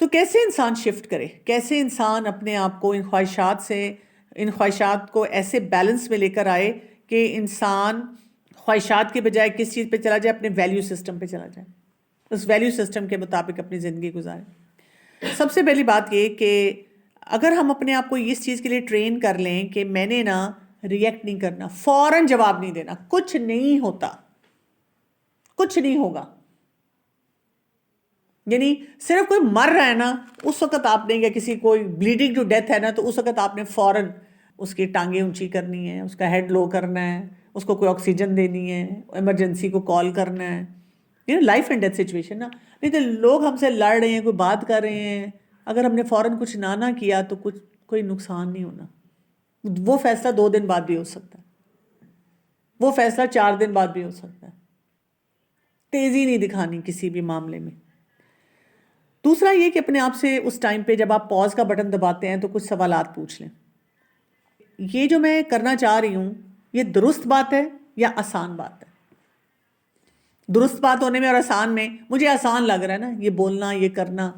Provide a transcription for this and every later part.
تو کیسے انسان شفٹ کرے، کیسے انسان اپنے آپ کو ان خواہشات کو ایسے بیلنس میں لے کر آئے کہ انسان خواہشات کے بجائے کس چیز پہ چلا جائے، اپنے ویلیو سسٹم پہ چلا جائے، اس ویلیو سسٹم کے مطابق اپنی زندگی گزارے۔ سب سے پہلی بات یہ کہ اگر ہم اپنے آپ کو اس چیز کے لیے ٹرین کر لیں کہ میں نے نا ریئیکٹ نہیں کرنا، فوراً جواب نہیں دینا، کچھ نہیں ہوتا، کچھ نہیں ہوگا، یعنی صرف کوئی مر رہا ہے نا اس وقت آپ نے، یا کسی کوئی بلیڈنگ ٹو ڈیتھ ہے نا تو اس وقت آپ نے فوراً اس کی ٹانگیں اونچی کرنی ہے، اس کا ہیڈ لو کرنا ہے، اس کو کوئی آکسیجن دینی ہے، ایمرجنسی کو کال کرنا ہے، یہ لائف اینڈ ڈیتھ سچویشن نا۔ نہیں تو لوگ ہم سے لڑ رہے ہیں، کوئی بات کر رہے ہیں، اگر ہم نے فوراً کچھ نہ کیا تو کوئی نقصان نہیں ہونا، وہ فیصلہ 2 دن بعد بھی ہو سکتا ہے، وہ فیصلہ 4 دن بعد بھی ہو سکتا ہے، تیزی نہیں دکھانی کسی بھی معاملے میں۔ دوسرا یہ کہ اپنے آپ سے اس ٹائم پہ جب آپ پاز کا بٹن دباتے ہیں تو کچھ سوالات پوچھ لیں، یہ جو میں کرنا چاہ رہی ہوں یہ درست بات ہے یا آسان بات ہے؟ درست بات ہونے میں اور آسان میں، مجھے آسان لگ رہا ہے نا یہ بولنا، یہ کرنا،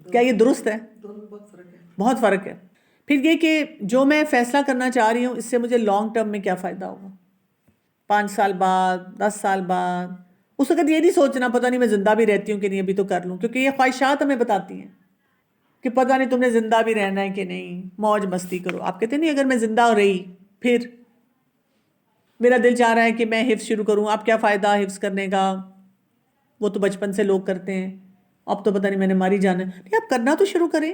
کیا یہ درست ہے؟ بہت فرق ہے۔ پھر یہ کہ جو میں فیصلہ کرنا چاہ رہی ہوں اس سے مجھے لانگ ٹرم میں کیا فائدہ ہوگا، 5 سال بعد، 10 سال بعد۔ اس وقت یہ نہیں سوچنا پتہ نہیں میں زندہ بھی رہتی ہوں کہ نہیں، ابھی تو کر لوں، کیونکہ یہ خواہشات ہمیں بتاتی ہیں کہ پتہ نہیں تم نے زندہ بھی رہنا ہے کہ نہیں، موج مستی کرو۔ آپ کہتے نہیں اگر میں زندہ رہی پھر میرا دل چاہ رہا ہے کہ میں حفظ شروع کروں، اب کیا فائدہ حفظ کرنے کا، وہ تو بچپن سے لوگ کرتے ہیں، اب تو پتہ نہیں میں نے ماری جانا ہے۔ نہیں، آپ کرنا تو شروع کریں،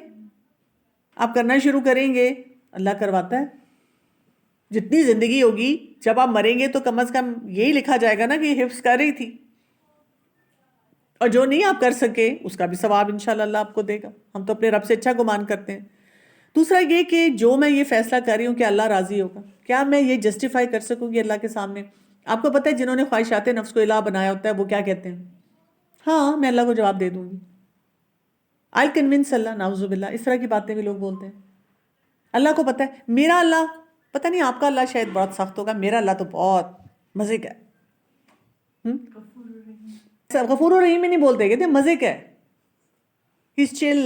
آپ کرنا شروع کریں گے اللہ کرواتا ہے۔ جتنی زندگی ہوگی جب آپ مریں گے تو کم از کم یہی لکھا جائے گا نا کہ حفظ کر رہی تھی، اور جو نہیں آپ کر سکے اس کا بھی ثواب انشاءاللہ اللہ آپ کو دے گا۔ ہم تو اپنے رب سے اچھا گمان کرتے ہیں۔ دوسرا یہ کہ جو میں یہ فیصلہ کر رہی ہوں کہ اللہ راضی ہوگا، کیا میں یہ جسٹیفائی کر سکوں گی اللہ کے سامنے؟ آپ کو پتہ ہے جنہوں نے خواہشات نفس کو الہ بنایا ہوتا ہے وہ کیا کہتے ہیں؟ ہاں میں اللہ کو جواب دے دوں گی، I'll convince اللہ، نعوذ باللہ، اس طرح کی باتیں بھی لوگ بولتے ہیں۔ اللہ کو پتہ ہے، میرا اللہ، پتہ نہیں آپ کا اللہ شاید بہت سخت ہوگا، میرا اللہ تو بہت مزے کا ہے۔ غفور الرحیم میں نہیں بولتے، کہتے ہیں مزے کا ہے، he's chill,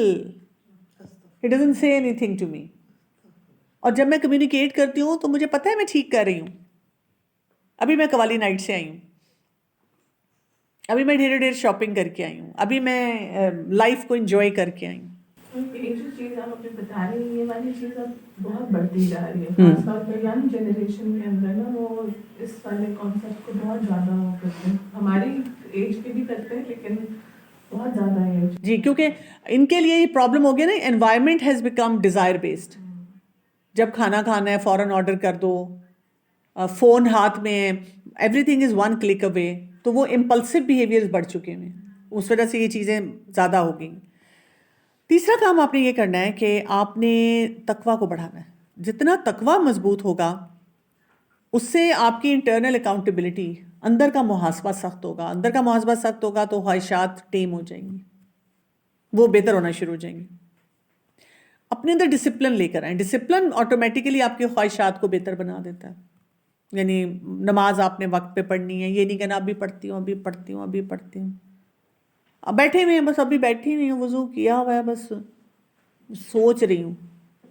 he doesn't say anything to me۔ اور جب میں کمیونیکیٹ کرتی ہوں تو مجھے پتہ ہے میں ٹھیک کر رہی ہوں۔ ابھی میں قوالی نائٹ سے آئی ہوں، ابھی میں ڈھیر شاپنگ کر کے آئی ہوں، ابھی میں لائف کو انجوائے کر کے آئی ہوں۔ ایک جو چیز آپ اپنے بتا رہی ہیں، یہ والی چیز اب بہت بڑھتی جا رہی ہے، خاص طور پہ ینگ جنریشن کے اندر نا، وہ اس والے کانسیپٹ کو بہت زیادہ وہ کرتے ہیں، ہماری ایج کے بھی کرتے ہیں لیکن بہت زیادہ ہے جی، کیونکہ ان کے لیے یہ پرابلم ہو گیا نا، environment has become Dzire based. جب کھانا کھانا ہے فوراً آرڈر کر دو، فون ہاتھ میں ہے، ایوری تھنگ از 1 کلک اوے، تو وہ امپلسو بیہیویئرز بڑھ چکے ہیں، اس وجہ سے یہ چیزیں زیادہ ہو گئیں۔ تیسرا کام آپ نے یہ کرنا ہے کہ آپ نے تقویٰ کو بڑھانا ہے۔ جتنا تقویٰ مضبوط ہوگا اس سے آپ کی انٹرنل اکاؤنٹیبلٹی، اندر کا محاسبہ سخت ہوگا، اندر کا محاسبہ سخت ہوگا تو خواہشات ٹیم ہو جائیں گی، وہ بہتر ہونا شروع ہو جائیں گی۔ اپنے اندر ڈسپلن لے کر آئیں، ڈسپلن آٹومیٹیکلی آپ کی خواہشات کو بہتر بنا دیتا ہے۔ یعنی نماز آپ نے وقت پہ پڑھنی ہے، یہ نہیں کہنا ابھی پڑھتی ہوں، ابھی پڑھتی ہوں، ابھی پڑھتی ہوں، اب بیٹھے ہوئے ہیں بس، ابھی بیٹھی ہوئی ہوں، وضو کیا ہوا ہے، بس سوچ رہی ہوں۔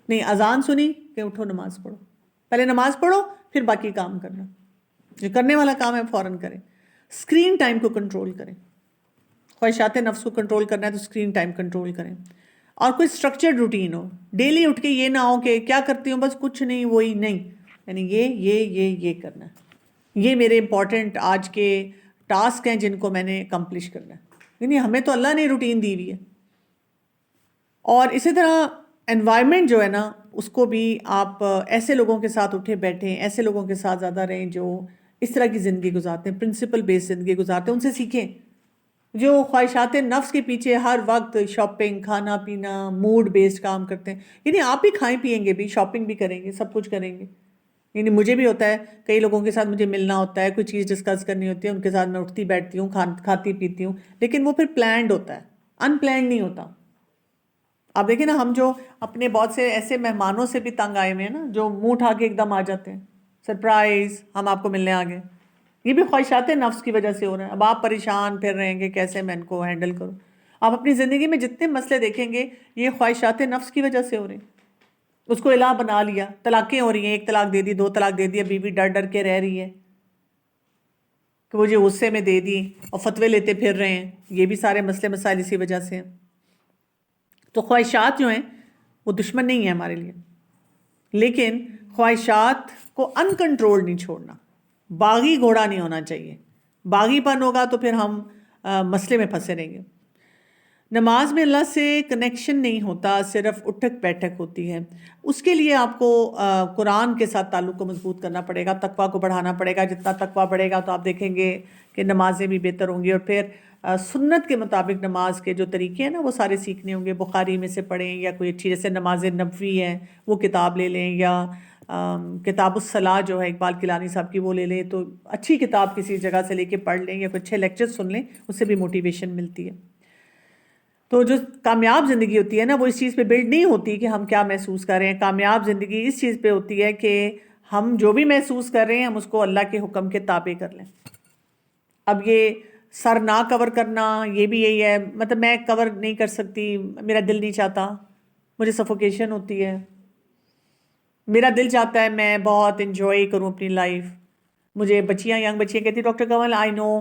نہیں، اذان سنی کہ اٹھو نماز پڑھو، پہلے نماز پڑھو پھر باقی کام کرنا، جو کرنے والا کام ہے فوراً کریں۔ اسکرین ٹائم کو کنٹرول کریں، خواہشات نفس کو کنٹرول کرنا ہے تو اسکرین ٹائم کنٹرول کریں، اور کوئی اسٹرکچرڈ روٹین ہو، ڈیلی اٹھ کے یہ نہ ہو کہ کیا کرتی ہوں بس کچھ نہیں، وہی نہیں، یعنی یہ کرنا ہے، یہ میرے امپورٹنٹ آج کے ٹاسک ہیں جن کو میں نے اکمپلش کرنا ہے۔ یعنی ہمیں تو اللہ نے روٹین دی ہوئی ہے۔ اور اسی طرح انوائرمنٹ جو ہے نا اس کو بھی آپ ایسے لوگوں کے ساتھ اٹھے بیٹھیں، ایسے لوگوں کے ساتھ زیادہ رہیں جو اس طرح کی زندگی گزارتے ہیں، پرنسپل بیس زندگی گزارتے ہیں، ان سے سیکھیں، جو خواہشات نفس کے پیچھے ہر وقت شاپنگ، کھانا پینا، موڈ بیسڈ کام کرتے ہیں۔ یعنی آپ بھی کھائیں پیئیں گے بھی، شاپنگ بھی کریں گے، سب کچھ کریں گے۔ یعنی مجھے بھی ہوتا ہے، کئی لوگوں کے ساتھ مجھے ملنا ہوتا ہے، کوئی چیز ڈسکس کرنی ہوتی ہے، ان کے ساتھ میں اٹھتی بیٹھتی ہوں، کھاتی پیتی ہوں، لیکن وہ پھر پلانڈ ہوتا ہے، ان پلانڈ نہیں ہوتا۔ آپ دیکھیں نا، ہم جو اپنے بہت سے ایسے مہمانوں سے بھی تنگ آئے ہوئے ہیں نا، جو منہ اٹھا کے ایک دم آ جاتے ہیں، سرپرائز ہم آپ کو ملنے آ گئے، یہ بھی خواہشات نفس کی وجہ سے ہو رہا ہے۔ اب آپ پریشان پھر رہیں گے کیسے میں ان کو ہینڈل کروں۔ آپ اپنی زندگی میں جتنے مسئلے دیکھیں گے یہ خواہشات نفس کی وجہ سے ہو رہے ہیں. اس کو الہ بنا لیا, طلاقیں ہو رہی ہیں, 1 طلاق دے دی, 2 طلاق دے دیا, بیوی ڈر ڈر کے رہ رہی ہے کہ وہ جو غصے میں دے دی اور فتوے لیتے پھر رہے ہیں. یہ بھی سارے مسئلے مسائل اسی وجہ سے ہیں. تو خواہشات جو ہیں وہ دشمن نہیں ہیں ہمارے لیے, لیکن خواہشات کو ان کنٹرول نہیں چھوڑنا. باغی گھوڑا نہیں ہونا چاہیے. باغی پن ہوگا تو پھر ہم مسئلے میں پھنسے رہیں گے. نماز میں اللہ سے کنیکشن نہیں ہوتا, صرف اٹھک بیٹھک ہوتی ہے. اس کے لیے آپ کو قرآن کے ساتھ تعلق کو مضبوط کرنا پڑے گا, تقویٰ کو بڑھانا پڑے گا. جتنا تقویٰ بڑھے گا تو آپ دیکھیں گے کہ نمازیں بھی بہتر ہوں گی. اور پھر سنت کے مطابق نماز کے جو طریقے ہیں نا وہ سارے سیکھنے ہوں گے. بخاری میں سے پڑھیں یا کوئی اچھی جیسے نماز نبوی ہے وہ کتاب لے لیں, یا کتاب الصلاح جو ہے اقبال کیلانی صاحب کی وہ لے لیں. تو اچھی کتاب کسی جگہ سے لے کے پڑھ لیں یا کوئی اچھے لیکچر سن لیں, اس سے بھی موٹیویشن ملتی ہے. تو جو کامیاب زندگی ہوتی ہے نا وہ اس چیز پہ بلڈ نہیں ہوتی کہ ہم کیا محسوس کر رہے ہیں. کامیاب زندگی اس چیز پہ ہوتی ہے کہ ہم جو بھی محسوس کر رہے ہیں ہم اس کو اللہ کے حکم کے تابع کر لیں. اب یہ سر نہ کور کرنا یہ بھی یہی ہے, مطلب میں کور نہیں کر سکتی, میرا دل نہیں چاہتا, مجھے سفوکیشن ہوتی ہے. میرا دل چاہتا ہے میں بہت انجوائے کروں اپنی لائف. مجھے بچیاں ینگ بچیاں کہتی doctor Kanwal I know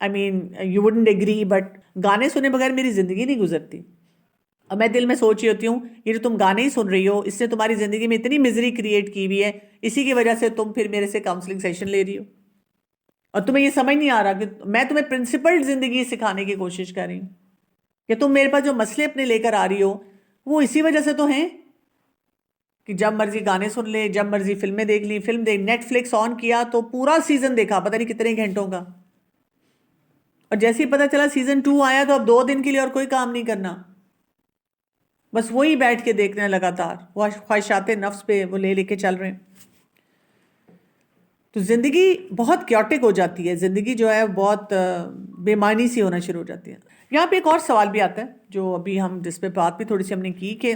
I mean you wouldn't agree but گانے سنے بغیر میری زندگی نہیں گزرتی. اب میں دل میں سوچ رہی ہوتی ہوں یہ جو تم گانے ہی سن رہی ہو اس نے تمہاری زندگی میں اتنی مزری کریٹ کی ہوئی ہے, اسی کی وجہ سے تم پھر میرے سے کاؤنسلنگ سیشن لے رہی ہو اور تمہیں یہ سمجھ نہیں آ رہا کہ میں تمہیں پرنسپلڈ زندگی سکھانے کی کوشش کر رہی ہوں کہ تم میرے پاس جو مسئلے اپنے لے کر آ رہی ہو وہ اسی وجہ سے تو ہیں کہ جب مرضی گانے سن لے, جب مرضی فلمیں دیکھ لی, فلم دیکھ نیٹ فلکس آن کیا تو پورا سیزن دیکھا پتہ نہیں کتنے گھنٹوں کا, اور جیسے ہی پتہ چلا سیزن 2 آیا تو اب 2 دن کے لیے اور کوئی کام نہیں کرنا, بس وہی بیٹھ کے دیکھنا ہے لگاتار. وہ خواہشات نفس پہ وہ لے کے چل رہے ہیں. تو زندگی بہت کیوٹک ہو جاتی ہے, زندگی جو ہے بہت بے معنی سی ہونا شروع ہو جاتی ہے. یہاں پہ ایک اور سوال بھی آتا ہے جو ابھی ہم جس پہ بات بھی تھوڑی سی ہم نے کی کہ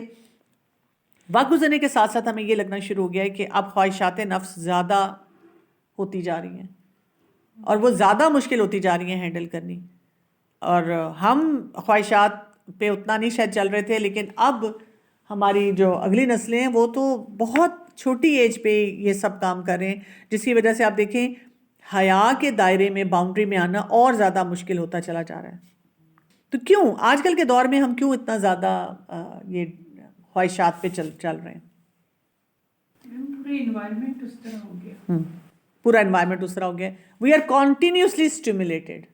وقت گزرنے کے ساتھ ساتھ ہمیں یہ لگنا شروع ہو گیا ہے کہ اب خواہشات نفس زیادہ ہوتی جا رہی ہیں اور وہ زیادہ مشکل ہوتی جا رہی ہیں ہینڈل کرنی. اور ہم خواہشات پہ اتنا نہیں شاید چل رہے تھے, لیکن اب ہماری جو اگلی نسلیں ہیں وہ تو بہت چھوٹی ایج پہ یہ سب کام کر رہے ہیں, جس کی وجہ سے آپ دیکھیں حیا کے دائرے میں باؤنڈری میں آنا اور زیادہ مشکل ہوتا چلا جا رہا ہے. تو کیوں آج کل کے دور میں ہم کیوں اتنا زیادہ یہ خواہشات پہ چل رہے ہیں؟ پورا انوائرمنٹ اس طرح ہو گیا. پورا انوائرمنٹ اس طرح ہو گیا. We are continuously stimulated.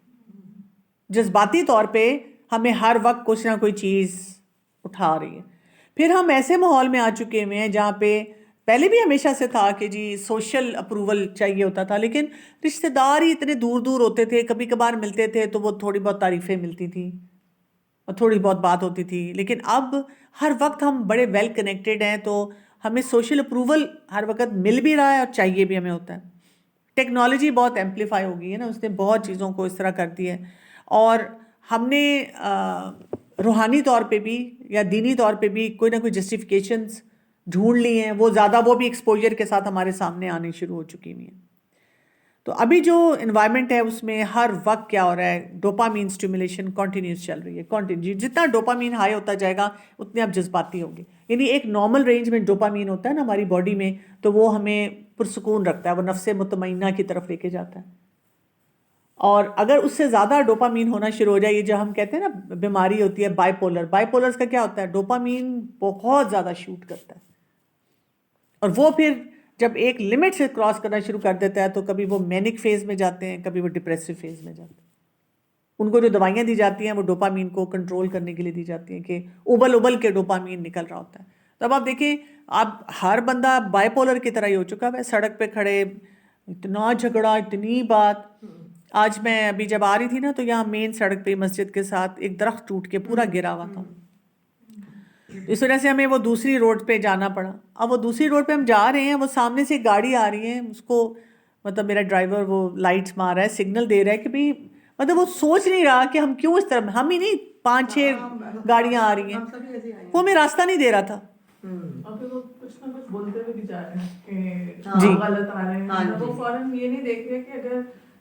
جذباتی طور پہ ہمیں ہر وقت کچھ نہ کوئی چیز اٹھا رہی ہے. پھر ہم ایسے ماحول میں آ چکے ہوئے ہیں جہاں پہ پہلے بھی ہمیشہ سے تھا کہ جی سوشل اپروول چاہیے ہوتا تھا, لیکن رشتہ دار ہی اتنے دور دور ہوتے تھے, کبھی کبھار ملتے تھے تو وہ تھوڑی بہت تعریفیں ملتی تھیں اور تھوڑی بہت بات ہوتی تھی. لیکن اب ہر وقت ہم بڑے ویل کنیکٹڈ ہیں تو ہمیں سوشل اپروول ہر وقت مل بھی رہا ہے اور چاہیے بھی ہمیں ہوتا ہے. ٹیکنالوجی بہت ایمپلیفائی ہو گئی ہے نا, اس نے بہت چیزوں کو اس طرح کر دی ہے, اور ہم نے روحانی طور پہ بھی یا دینی طور پہ بھی کوئی نہ کوئی جسٹیفیکیشنز ڈھونڈ لی ہیں, وہ زیادہ وہ بھی ایکسپوجر کے ساتھ ہمارے سامنے آنی شروع ہو چکی ہوئی ہیں. تو ابھی جو انوائرمنٹ ہے اس میں ہر وقت کیا ہو رہا ہے, ڈوپامین اسٹیمولیشن کنٹینیوس چل رہی ہے. جتنا ڈوپامین ہائی ہوتا جائے گا اتنے آپ جذباتی ہوں گے. یعنی ایک نارمل رینج میں ڈوپامین ہوتا ہے نا ہماری باڈی میں, تو وہ ہمیں پرسکون رکھتا ہے, وہ نفس مطمئنہ کی طرف لے کے جاتا ہے. اور اگر اس سے زیادہ ڈوپامین ہونا شروع ہو جائے, یہ جو ہم کہتے ہیں نا بیماری ہوتی ہے بائی پولر, بائی پولرز کا کیا ہوتا ہے, ڈوپامین بہت زیادہ شوٹ کرتا ہے اور وہ پھر جب ایک لمٹ سے کراس کرنا شروع کر دیتا ہے تو کبھی وہ مینک فیز میں جاتے ہیں, کبھی وہ ڈپریسو فیز میں جاتے ہیں. ان کو جو دوائیاں دی جاتی ہیں وہ ڈوپامین کو کنٹرول کرنے کے لیے دی جاتی ہیں کہ ابل کے ڈوپامین نکل رہا ہوتا ہے. تب آپ دیکھیں اب ہر بندہ بائی پولر کی طرح ہی ہو چکا ہے. سڑک پہ کھڑے اتنا جھگڑا, اتنی بات. آج میں ابھی جب آ رہی تھی نا تو یہاں مین سڑک پہ مسجد کے ساتھ ایک درخت ٹوٹ کے پورا گرا ہوا تھا, اس وجہ سے ہمیں وہ دوسری روڈ پہ جانا پڑا. اب وہ دوسری روڈ پہ ہم جا رہے ہیں, وہ سامنے سے گاڑی آ رہی ہے, اس کو مطلب میرا ڈرائیور وہ لائٹس مار رہا ہے, سگنل دے رہا ہے کہ بھی مطلب وہ سوچ نہیں رہا کہ ہم کیوں اس طرح, ہم ہی نہیں 5-6 گاڑیاں آ رہی ہیں, وہ ہمیں راستہ نہیں دے رہا تھا. اور پھر وہ کچھ نہ کچھ بولتے ہوئے بھی جا رہے ہیں کہ غلط آ رہے ہیں, وہ فوراً یہ نہیں دیکھ رہے کہ اگر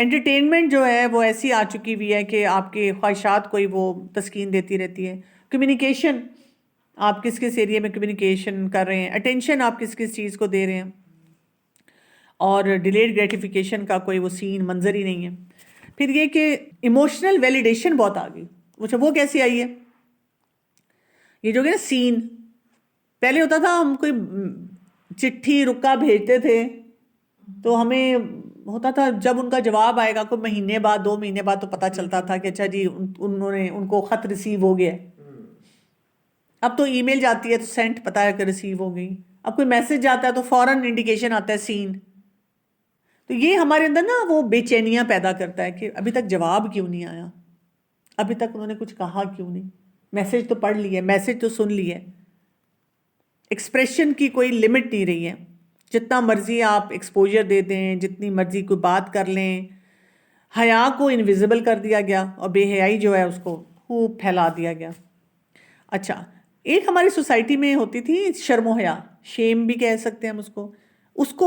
انٹرٹینمنٹ جو ہے وہ ایسی آ چکی ہوئی ہے کہ آپ کے خواہشات کو ہی وہ تسکین دیتی رہتی ہے. کمیونیکیشن، آپ کس کس ایریے میں کمیونیکیشن کر رہے ہیں، اٹینشن آپ کس کس چیز کو دے رہے ہیں، اور ڈیلیڈ گریٹیفیکیشن کا کوئی وہ سین منظر ہی نہیں ہے. پھر یہ کہ ایموشنل ویلیڈیشن بہت آ گئی. وہ کیسی آئی ہے؟ یہ جو کہ نا سین، پہلے ہوتا تھا ہم کوئی چٹھی رکا بھیجتے تھے تو ہمیں ہوتا تھا جب ان کا جواب آئے گا کوئی مہینے بعد 2 مہینے بعد تو پتہ چلتا تھا کہ اچھا جی ان کو خط ریسیو ہو گیا. اب تو ای میل جاتی ہے تو سینٹ پتہ ہے کہ ریسیو ہو گئی. اب کوئی میسج جاتا ہے تو فوراً انڈیکیشن آتا ہے سین. تو یہ ہمارے اندر نا وہ بے چینیاں پیدا کرتا ہے کہ ابھی تک جواب کیوں نہیں آیا، ابھی تک انہوں نے کچھ کہا کیوں نہیں. میسج تو پڑھ لی ہے، میسج تو سن لی ہے. ایکسپریشن کی کوئی لمٹ نہیں رہی ہے. جتنا مرضی آپ ایکسپوجر دے دیں، جتنی مرضی کوئی بات کر لیں، حیا کو انویزیبل کر دیا گیا اور بے حیائی جو ہے اس کو خوب پھیلا دیا گیا. اچھا، ایک ہماری سوسائٹی میں ہوتی تھی شرم و حیا، شیم بھی کہہ سکتے ہیں ہم اس کو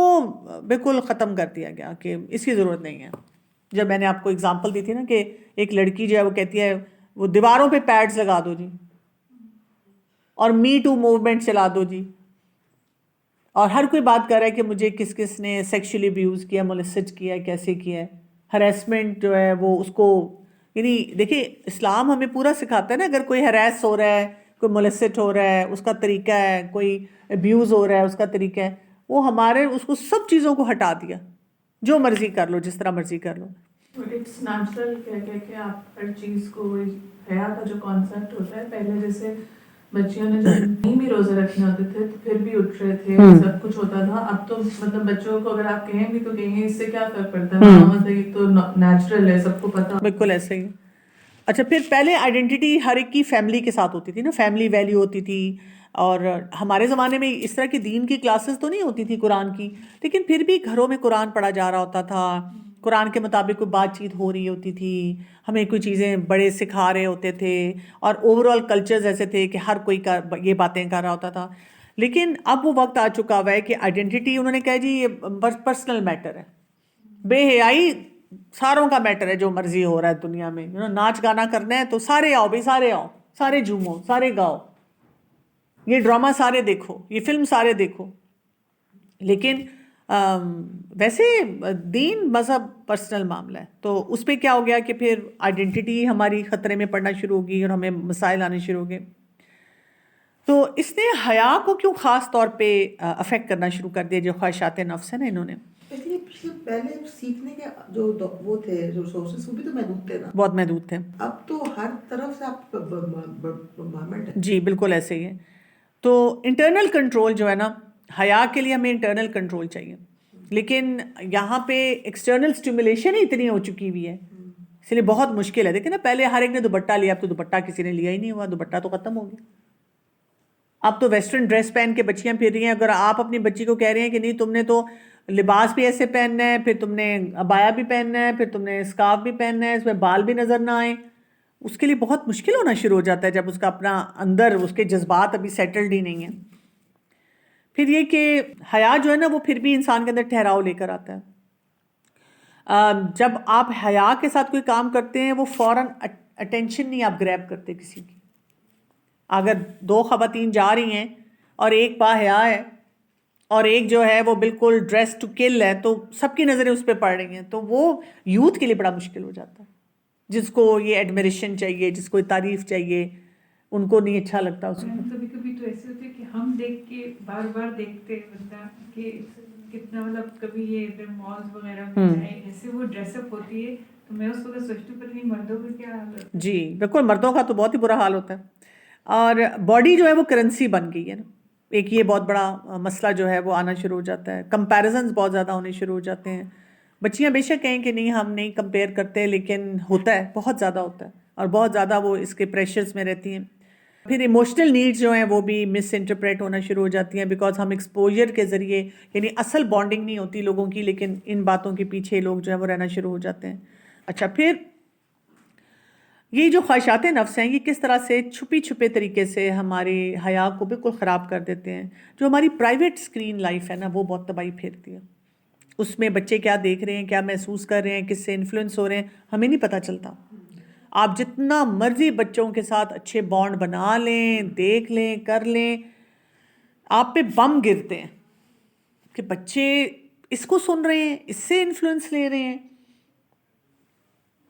بالکل ختم کر دیا گیا کہ اس کی ضرورت نہیں ہے. جب میں نے آپ کو اگزامپل دی تھی نا کہ ایک لڑکی جو ہے وہ کہتی ہے وہ دیواروں پہ پیڈز لگا دو جی، اور می ٹو موومنٹ چلا دو جی، اور ہر کوئی بات کر رہا ہے کہ مجھے کس کس نے سیکشولی ابیوز کیا، مولیسٹ کیا، کیسے کیا ہے. ہریسمنٹ جو ہے وہ اس کو، یعنی دیکھیں اسلام ہمیں پورا سکھاتا ہے نا، اگر کوئی ہراس ہو رہا ہے، کوئی مولیسٹ ہو رہا ہے، اس کا طریقہ ہے، کوئی ابیوز ہو رہا ہے اس کا طریقہ ہے، وہ ہمارے اس کو سب چیزوں کو ہٹا دیا. جو مرضی کر لو، جس طرح مرضی کر لو. اٹس نیچرل کہ آپ ہر چیز کو، حیا کا جو کانسیپٹ ہوتا ہے، پہلے جیسے بچیوں نے جب نہیں بھی روزے رکھنے ہوتے تھے تو پھر بھی اٹھ رہے تھے، سب کچھ ہوتا تھا. اب تو مطلب بچوں کو اگر آپ کہیں بھی تو کہیں گے اس سے کیا فرق پڑتا ہے، مطلب یہ تو نیچرل ہے، سب کو پتا. بالکل ایسے ہی. اچھا، پھر پہلے آئیڈینٹی ہر ایک کی فیملی کے ساتھ ہوتی تھی نا، فیملی ویلیو ہوتی تھی. اور ہمارے زمانے میں اس طرح کی دین کی کلاسز تو نہیں ہوتی تھی قرآن کی، لیکن پھر بھی گھروں میں قرآن پڑھا جا رہا ہوتا تھا، قرآن کے مطابق کوئی بات چیت ہو رہی ہوتی تھی، ہمیں کوئی چیزیں بڑے سکھا رہے ہوتے تھے، اور اوور آل کلچرز ایسے تھے کہ ہر کوئی یہ باتیں کر رہا ہوتا تھا. لیکن اب وہ وقت آ چکا ہوا ہے کہ آئیڈینٹی انہوں نے کہا جی یہ پرسنل میٹر ہے. بے حیائی ساروں کا میٹر ہے، جو مرضی ہو رہا ہے دنیا میں. ناچ گانا کرنا ہے تو سارے آؤ بھائی، سارے آؤ، سارے جھومو، سارے گاؤ، یہ ڈرامہ سارے دیکھو، یہ فلم سارے دیکھو. لیکن ویسے دین مذہب پرسنل معاملہ ہے. تو اس پہ کیا ہو گیا کہ پھر آئیڈینٹی ہماری خطرے میں پڑنا شروع ہوگی اور ہمیں مسائل آنے شروع ہو گئے. تو اس نے حیا کو کیوں خاص طور پہ افیکٹ کرنا شروع کر دیا؟ جو خواہشات نفس ہیں نا، انہوں نے پہلے سیکھنے کے جو وہ تھے ریسورسز وہ بھی تو محدود تھے نا، بہت محدود تھے. اب تو ہر طرف سے آپ بمبارمنٹ ہے. جی بالکل ایسے ہی ہے. تو انٹرنل کنٹرول جو ہے نا، حیا کے لیے ہمیں انٹرنل کنٹرول چاہیے، لیکن یہاں پہ ایکسٹرنل سٹیمولیشن ہی اتنی ہو چکی ہوئی ہے، اس لیے بہت مشکل ہے. دیکھیں نا، پہلے ہر ایک نے دوپٹہ لیا، اب تو دوپٹہ کسی نے لیا ہی نہیں ہوا، دوپٹہ تو ختم ہو گیا. اب تو ویسٹرن ڈریس پہن کے بچیاں پھر رہی ہیں. اگر آپ اپنی بچی کو کہہ رہے ہیں کہ نہیں تم نے تو لباس بھی ایسے پہننا ہے، پھر تم نے عبایا بھی پہننا ہے، پھر تم نے اسکارف بھی پہننا ہے، اس میں بال بھی نظر نہ آئیں، اس کے لیے بہت مشکل ہونا شروع ہو جاتا ہے جب اس کا اپنا اندر اس کے جذبات ابھی سیٹلڈ ہی نہیں ہیں. پھر یہ کہ حیا جو ہے نا وہ پھر بھی انسان کے اندر ٹھہراؤ لے کر آتا ہے. جب آپ حیا کے ساتھ کوئی کام کرتے ہیں، وہ فوراً اٹینشن نہیں آپ گریب کرتے کسی کی. اگر 2 خواتین جا رہی ہیں اور ایک با حیا ہے اور ایک جو ہے وہ بالکل ڈریس ٹو کل ہے، تو سب کی نظریں اس پہ پڑ رہی ہیں، تو وہ یوتھ کے لیے بڑا مشکل ہو جاتا ہے. جس کو یہ ایڈمیریشن چاہیے، جس کو تعریف چاہیے، ان کو نہیں اچھا لگتا اس کو. کبھی کبھی تو ایسے ہوتے کہ ہم دیکھ کے بار بار دیکھتے بندہ کہ کتنا مطلب کبھی یہ مالز وغیرہ میں جائے، ایسے وہ ڈریس اپ ہوتی ہے تو میں اس وقت سوچتی ہوں پتہ نہیں مردوں کا کیا حال ہوتا ہے. جی بالکل، مردوں کا تو بہت ہی برا حال ہوتا ہے. اور باڈی جو ہے وہ کرنسی بن گئی ہے نا، ایک یہ بہت بڑا مسئلہ جو ہے وہ آنا شروع ہو جاتا ہے. کمپیریزنز بہت زیادہ ہونے شروع ہو جاتے ہیں. بچیاں بے شک کہیں کہ نہیں ہم نہیں کمپیئر کرتے، لیکن ہوتا ہے، بہت زیادہ ہوتا ہے، اور بہت زیادہ وہ اس کے پریشرز میں رہتی ہیں. پھر ایموشنل نیڈز جو ہیں وہ بھی مس انٹرپریٹ ہونا شروع ہو جاتی ہیں، بیکاز ہم ایکسپوجر کے ذریعے، یعنی اصل بانڈنگ نہیں ہوتی لوگوں کی، لیکن ان باتوں کے پیچھے لوگ جو ہے وہ رہنا شروع ہو جاتے ہیں. اچھا، پھر یہ جو خواہشات نفس ہیں، یہ کس طرح سے چھپی چھپے طریقے سے ہماری حیا کو بالکل خراب کر دیتے ہیں. جو ہماری پرائیویٹ اسکرین لائف ہے نا، وہ بہت تباہی پھیرتی ہے. اس میں بچے کیا دیکھ رہے ہیں, کیا محسوس کر رہے ہیں, کس سے انفلوئنس ہو رہے ہیں, ہمیں نہیں پتہ چلتا. آپ جتنا مرضی بچوں کے ساتھ اچھے بانڈ بنا لیں, دیکھ لیں, کر لیں, آپ پہ بم گرتے ہیں کہ بچے اس کو سن رہے ہیں, اس سے انفلوئنس لے رہے ہیں.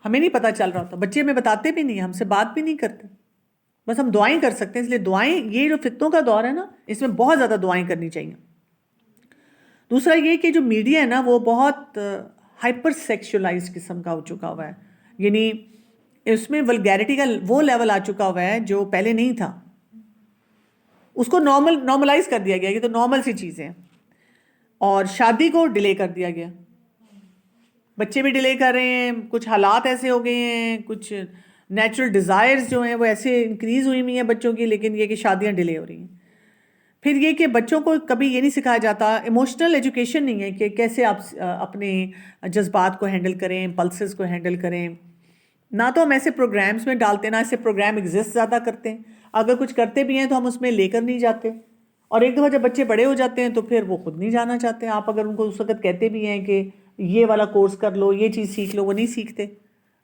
ہمیں نہیں پتہ چل رہا ہوتا, بچے ہمیں بتاتے بھی نہیں, ہم سے بات بھی نہیں کرتے, بس ہم دعائیں کر سکتے ہیں. اس لیے دعائیں, یہ جو فتنوں کا دور ہے نا, اس میں بہت زیادہ دعائیں کرنی چاہیے. دوسرا یہ کہ جو میڈیا ہے نا وہ بہت ہائپر سیکشولائز قسم کا ہو چکا ہوا ہے, یعنی اس میں ولگیرٹی کا وہ لیول آ چکا ہوا ہے جو پہلے نہیں تھا. اس کو نارملائز کر دیا گیا, یہ تو نارمل سی چیزیں ہیں. اور شادی کو ڈیلے کر دیا گیا, بچے بھی ڈیلے کر رہے ہیں, کچھ حالات ایسے ہو گئے ہیں, کچھ نیچرل ڈیزائرز جو ہیں وہ ایسے انکریز ہوئی ہوئی ہیں بچوں کی, لیکن یہ کہ شادیاں ڈیلے ہو رہی ہیں. پھر یہ کہ بچوں کو کبھی یہ نہیں سکھایا جاتا, ایموشنل ایجوکیشن نہیں ہے کہ کیسے آپ اپنے جذبات کو ہینڈل کریں, پلسز کو ہینڈل کریں. نہ تو ہم ایسے پروگرامز میں ڈالتے, نہ ایسے پروگرام ایگزسٹ زیادہ کرتے ہیں. اگر کچھ کرتے بھی ہیں تو ہم اس میں لے کر نہیں جاتے, اور ایک دفعہ جب بچے بڑے ہو جاتے ہیں تو پھر وہ خود نہیں جانا چاہتے. آپ اگر ان کو اس وقت کہتے بھی ہیں کہ یہ والا کورس کر لو, یہ چیز سیکھ لو, وہ نہیں سیکھتے.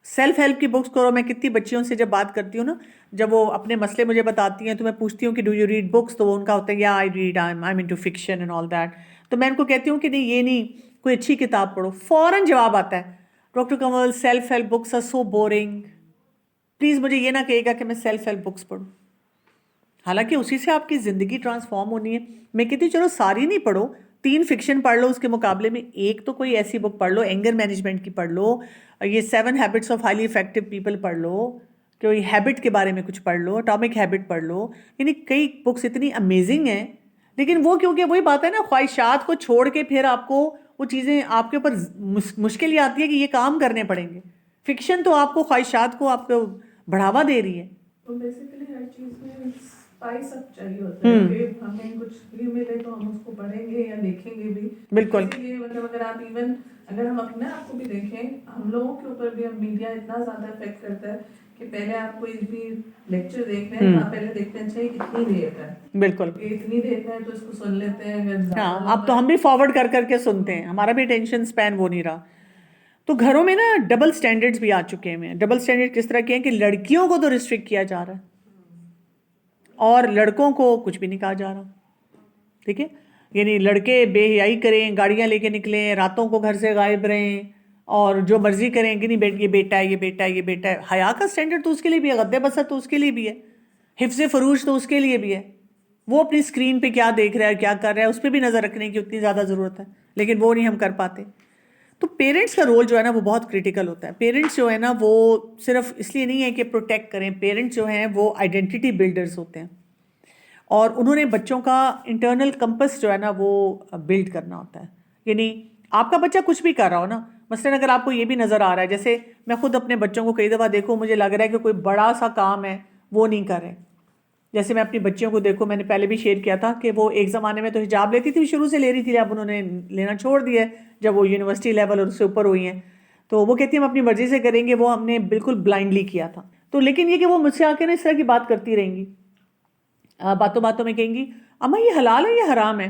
سیلف ہیلپ کی بکس کرو. میں کتنی بچیوں سے جب بات کرتی ہوں نا, جب وہ اپنے مسئلے مجھے بتاتی ہیں تو میں پوچھتی ہوں کہ ڈو یو ریڈ بکس, تو وہ ان کا ہوتا ہے یا I read, I am into fiction and all that. تو میں ان کو کہتی ہوں کہ نہیں, یہ نہیں, کوئی اچھی کتاب پڑھو. فوراً جواب آتا ہے, doctor Kanwal self help books are so boring. Please مجھے یہ نہ کہے گا کہ میں سیلف ہیلپ بکس پڑھوں, حالانکہ اسی سے آپ کی زندگی ٹرانسفارم ہونی ہے. میں کہتی ہوں چلو ساری نہیں پڑھو, 3 فکشن پڑھ لو, اس کے مقابلے میں ایک تو کوئی ایسی بک پڑھ لو, اینگر مینجمنٹ کی پڑھ لو, یہ 7 habits of highly effective people پڑھ لو, کوئی ہیبٹ کے بارے میں کچھ پڑھ لو, اٹامک ہیبٹ پڑھ لو. یعنی کئی بکس اتنی امیزنگ ہیں, لیکن وہ کیونکہ وہی بات ہے نا, خواہشات کو چھوڑ کے پھر آپ کو وہ چیزیں آپ کے اوپر مشکل یہ آتی ہے کہ یہ کام کرنے پڑیں گے. فکشن تو آپ کو خواہشات کو آپ کو بڑھاوا دے رہی ہے. تو بیسیکلی ہر چیز میں اسپائس اپ چاہیے ہوتا ہے کہ ہمیں کچھ بھی ملے تو ہم اس کو پڑھیں گے یا دیکھیں گے بھی. بالکل. اسی لیے مطلب اگر آپ ایون اگر ہم اپنے آپ کو بھی دیکھیں, ہم لوگوں کے اوپر بھی اب میڈیا اتنا زیادہ افیکٹ کرتا ہے کہ پہلے آپ کوئی بھی لیکچر دیکھ رہے ہیں تو آپ پہلے دیکھتے ہیں چاہیے کتنی دیر کا ہے. بالکل. اتنی دیر کا ہے تو اس کو سن لیتے ہیں. ہاں, اب تو ہم بھی فارورڈ کر کر کے سنتے ہیں, ہمارا بھی اٹینشن اسپین وہ نہیں رہا. تو گھروں میں نا ڈبل سٹینڈرڈز بھی آ چکے ہیں. ڈبل سٹینڈرڈ کس طرح کے ہیں کہ لڑکیوں کو تو ریسٹرکٹ کیا جا رہا ہے اور لڑکوں کو کچھ بھی نہیں کہا جا رہا. ٹھیک ہے, یعنی لڑکے بے حیائی کریں, گاڑیاں لے کے نکلیں, راتوں کو گھر سے غائب رہیں, اور جو مرضی کریں کہ نہیں یہ بیٹا ہے, یہ بیٹا ہے, یہ بیٹا ہے. حیا کا سٹینڈرڈ تو اس کے لیے بھی ہے, غد بصر تو اس کے لیے بھی ہے, حفظ فروج تو اس کے لیے بھی ہے. وہ اپنی اسکرین پہ کیا دیکھ رہا ہے, کیا کر رہا ہے, اس پہ بھی نظر رکھنے کی اتنی زیادہ ضرورت ہے, لیکن وہ نہیں ہم کر پاتے. تو پیرنٹس کا رول جو ہے نا وہ بہت کرٹیکل ہوتا ہے. پیرنٹس جو ہے نا وہ صرف اس لیے نہیں ہے کہ پروٹیکٹ کریں, پیرنٹس جو ہیں وہ آئیڈینٹی بلڈرز ہوتے ہیں, اور انہوں نے بچوں کا انٹرنل کمپس جو ہے نا وہ بلڈ کرنا ہوتا ہے. یعنی آپ کا بچہ کچھ بھی کر رہا ہو نا, مثلاً اگر آپ کو یہ بھی نظر آ رہا ہے, جیسے میں خود اپنے بچوں کو کئی دفعہ دیکھوں, مجھے لگ رہا ہے کہ کوئی بڑا سا کام ہے وہ نہیں کر رہے. جیسے میں اپنی بچیوں کو دیکھوں, میں نے پہلے بھی شیئر کیا تھا کہ وہ ایک زمانے میں تو حجاب لیتی تھی, شروع سے لے رہی تھی, اب انہوں نے لینا چھوڑ دیا ہے جب وہ یونیورسٹی لیول اور اس سے اوپر ہوئی ہیں. تو وہ کہتی ہیں ہم اپنی مرضی سے کریں گے, وہ ہم نے بالکل بلائنڈلی کیا تھا. تو لیکن یہ کہ وہ مجھ سے آ کے نا اس طرح کی بات کرتی رہیں گی, باتوں باتوں میں کہیں گی اماں یہ حلال ہے یا حرام ہے.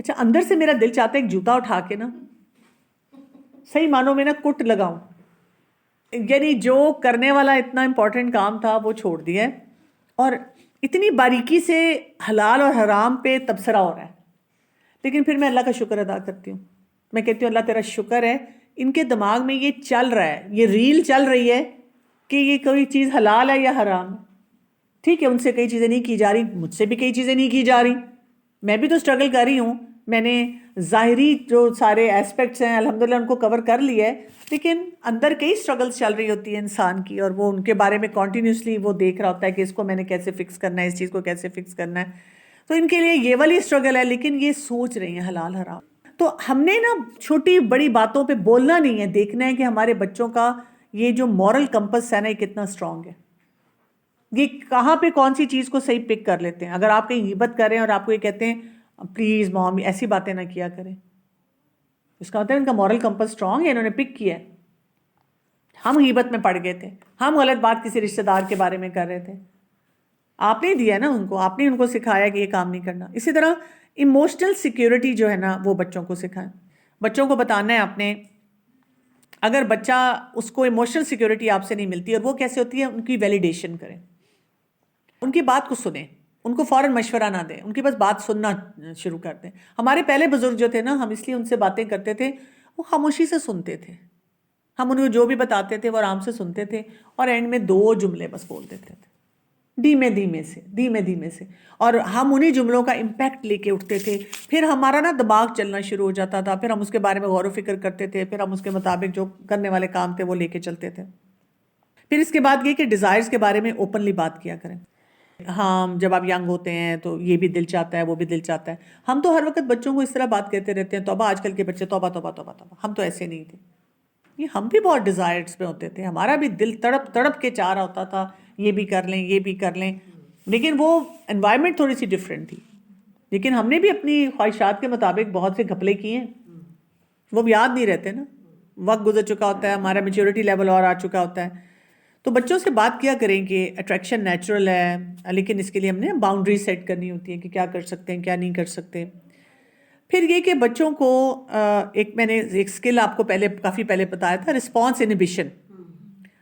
اچھا, اندر سے میرا دل چاہتا ہے ایک جوتا اٹھا کے نا صحیح معنوں میں نا کٹ لگاؤں. یعنی جو کرنے والا اتنا امپورٹنٹ کام تھا وہ چھوڑ دیا ہے, اور اتنی باریکی سے حلال اور حرام پہ تبصرہ ہو رہا ہے. لیکن پھر میں اللہ کا شکر ادا کرتی ہوں, میں کہتی ہوں اللہ تیرا شکر ہے, ان کے دماغ میں یہ چل رہا ہے, یہ ریل چل رہی ہے کہ یہ کوئی چیز حلال ہے یا حرام ہے. ٹھیک ہے, ان سے کئی چیزیں نہیں کی جا رہی, مجھ سے بھی کئی چیزیں نہیں کی جا رہی, میں بھی تو اسٹرگل کر رہی ہوں. میں نے ظاہری جو سارے ایسپیکٹس ہیں الحمدللہ ان کو کور کر لیا ہے, لیکن اندر کئی اسٹرگلس چل رہی ہوتی ہے انسان کی, اور وہ ان کے بارے میں کنٹینیوسلی وہ دیکھ رہا ہوتا ہے کہ اس کو میں نے کیسے فکس کرنا ہے, اس چیز کو کیسے فکس کرنا ہے. تو ان کے لیے یہ والی اسٹرگل ہے, لیکن یہ سوچ رہی ہیں حلال حرام. تو ہم نے نا چھوٹی بڑی باتوں پہ بولنا نہیں ہے, دیکھنا ہے کہ ہمارے بچوں کا یہ جو مورل کمپس ہے نا یہ کتنا اسٹرانگ ہے, یہ کہاں پہ کون سی چیز کو صحیح پک کر لیتے ہیں. اگر آپ کہیں غیبت کر رہے ہیں اور آپ کو یہ کہتے ہیں پلیز مام ایسی باتیں نہ کیا کریں, اس کا مطلب ان کا مورل کمپس اسٹرانگ ہے, انہوں نے پک کیا ہے. ہم غیبت میں پڑ گئے تھے, ہم غلط بات کسی رشتہ دار کے بارے میں کر رہے تھے, آپ نے دیا نا ان کو, آپ نے ان کو سکھایا کہ یہ کام نہیں کرنا. اسی طرح ایموشنل سیکیورٹی جو ہے نا وہ بچوں کو سکھائیں. بچوں کو بتانا ہے آپ نے. اگر بچہ اس کو ایموشنل سیکیورٹی آپ سے نہیں ملتی, اور وہ کیسے ہوتی ہے, ان کی ویلیڈیشن کریں, ان کی بات کو سنیں, ان کو فوراً مشورہ نہ دیں, ان کی بس بات سننا شروع کر دیں. ہمارے پہلے بزرگ جو تھے نا, ہم اس لیے ان سے باتیں کرتے تھے, وہ خاموشی سے سنتے تھے. ہم انہیں جو بھی بتاتے تھے وہ آرام سے سنتے تھے, اور اینڈ میں 2 جملے بس بول دیتے تھے, دھیمے دھیمے سے, اور ہم انہی جملوں کا امپیکٹ لے کے اٹھتے تھے. پھر ہمارا نا دماغ چلنا شروع ہو جاتا تھا, پھر ہم اس کے بارے میں غور و فکر کرتے تھے, پھر ہم اس کے مطابق جو کرنے والے کام تھے وہ لے کے چلتے تھے. پھر اس کے بعد یہ کہ ڈیزائرز کے بارے میں اوپنلی بات کیا کریں. ہاں, جب آپ ینگ ہوتے ہیں تو یہ بھی دل چاہتا ہے, وہ بھی دل چاہتا ہے. ہم تو ہر وقت بچوں کو اس طرح بات کہتے رہتے ہیں, توبہ, آج کل کے بچے توبہ توبہ توبہ توبہ. ہم تو ایسے نہیں تھے, یہ ہم بھی بہت ڈیزائرز پہ ہوتے تھے, ہمارا بھی دل تڑپ تڑپ کے چاہ رہا ہوتا تھا یہ بھی کر لیں, یہ بھی کر لیں. لیکن وہ انوائرمنٹ تھوڑی سی ڈفرینٹ تھی, لیکن ہم نے بھی اپنی خواہشات کے مطابق بہت سے گھپلے کیے ہیں, وہ بھی یاد نہیں رہتے نا, وقت گزر چکا ہوتا ہے, ہمارا میچورٹی لیول اور آ چکا ہوتا ہے. تو بچوں سے بات کیا کریں کہ اٹریکشن نیچرل ہے, لیکن اس کے لیے ہم نے باؤنڈری سیٹ کرنی ہوتی ہے کہ کیا کر سکتے ہیں, کیا نہیں کر سکتے. پھر یہ کہ بچوں کو میں نے ایک اسکل آپ کو کافی پہلے بتایا تھا, رسپانس انہیبیشن.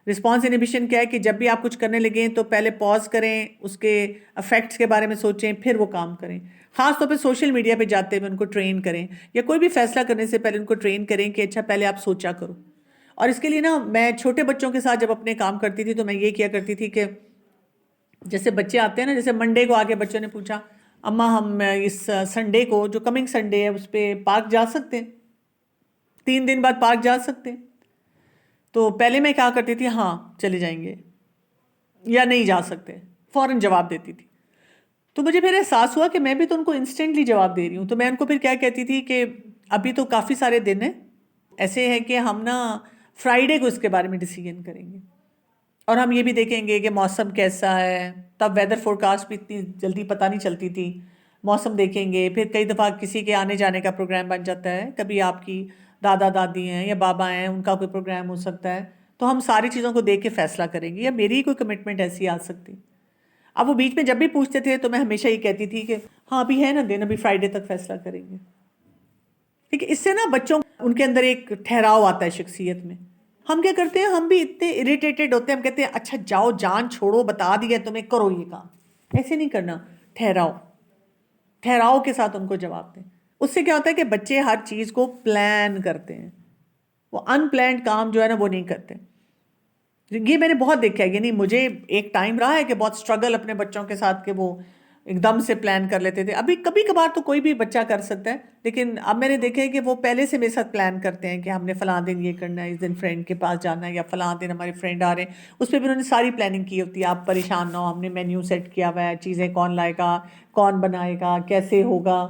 رسپانس انہیبیشن کیا ہے کہ جب بھی آپ کچھ کرنے لگیں تو پہلے پاز کریں, اس کے افیکٹس کے بارے میں سوچیں, پھر وہ کام کریں. خاص طور پہ سوشل میڈیا پہ جاتے ہوئے ان کو ٹرین کریں, یا کوئی بھی فیصلہ کرنے سے پہلے ان کو ٹرین کریں کہ اچھا پہلے آپ سوچا کرو. اور اس کے لیے نا, میں چھوٹے بچوں کے ساتھ جب اپنے کام کرتی تھی تو میں یہ کیا کرتی تھی کہ جیسے بچے آتے ہیں نا, جیسے منڈے کو آگے بچوں نے پوچھا, اماں ہم اس سنڈے کو, جو کمنگ سنڈے ہے, اس پہ پارک جا سکتے ہیں, 3 دن بعد پارک جا سکتے ہیں. تو پہلے میں کیا کرتی تھی, ہاں چلے جائیں گے, یا نہیں جا سکتے, فوراً جواب دیتی تھی. تو مجھے پھر احساس ہوا کہ میں بھی تو ان کو انسٹنٹلی جواب دے رہی ہوں. تو میں ان کو پھر کیا کہتی تھی کہ ابھی تو کافی سارے دن ہیں, ایسے ہیں کہ ہم نا فرائیڈے کو اس کے بارے میں ڈیسیژن کریں گے, اور ہم یہ بھی دیکھیں گے کہ موسم کیسا ہے. تب ویدر فور کاسٹ بھی اتنی جلدی پتہ نہیں چلتی تھی, موسم دیکھیں گے. پھر کئی دفعہ کسی کے آنے جانے کا پروگرام بن جاتا ہے, کبھی آپ کی دادا دادی ہیں یا بابا ہیں, ان کا کوئی پروگرام ہو سکتا ہے, تو ہم ساری چیزوں کو دیکھ کے فیصلہ کریں گے, یا میری ہی کوئی کمٹمنٹ ایسی آ سکتی. اب وہ بیچ میں جب بھی پوچھتے تھے تو میں ہمیشہ یہ کہتی تھی کہ ہاں ابھی ہے نا دن, ابھی فرائیڈے تک فیصلہ کریں گے. ٹھیک ہے, اس سے نا بچوں ان کے اندر ایک ٹھہراؤ آتا ہے شخصیت میں. ہم کیا کرتے ہیں, ہم بھی اتنے اریٹیٹڈ ہوتے ہیں, ہم کہتے ہیں اچھا جاؤ, جان چھوڑو, بتا دیا تمہیں, کرو یہ کام. ایسے نہیں کرنا, ٹھہراؤ کے ساتھ ان کو جواب دیں. اس سے کیا ہوتا ہے کہ بچے ہر چیز کو پلان کرتے ہیں, وہ ان پلانڈ کام جو ہے نا وہ نہیں کرتے. یہ میں نے بہت دیکھا ہے, یعنی مجھے ایک ٹائم رہا ہے کہ بہت اسٹرگل اپنے بچوں کے ساتھ کہ وہ ایک دم سے پلان کر لیتے تھے. ابھی کبھی کبھار تو کوئی بھی بچہ کر سکتا ہے, لیکن اب میں نے دیکھا ہے کہ وہ پہلے سے میرے ساتھ پلان کرتے ہیں کہ ہم نے فلاں دن یہ کرنا ہے, اس دن فرینڈ کے پاس جانا ہے, یا فلاں دن ہمارے فرینڈ آ رہے ہیں. اس پہ بھی انہوں نے ساری پلاننگ کی ہوتی ہے, آپ پریشان نہ ہو, ہم نے مینیو سیٹ کیا ہوا ہے, چیزیں کون لائے گا, کون بنائے گا, کیسے ہوگا.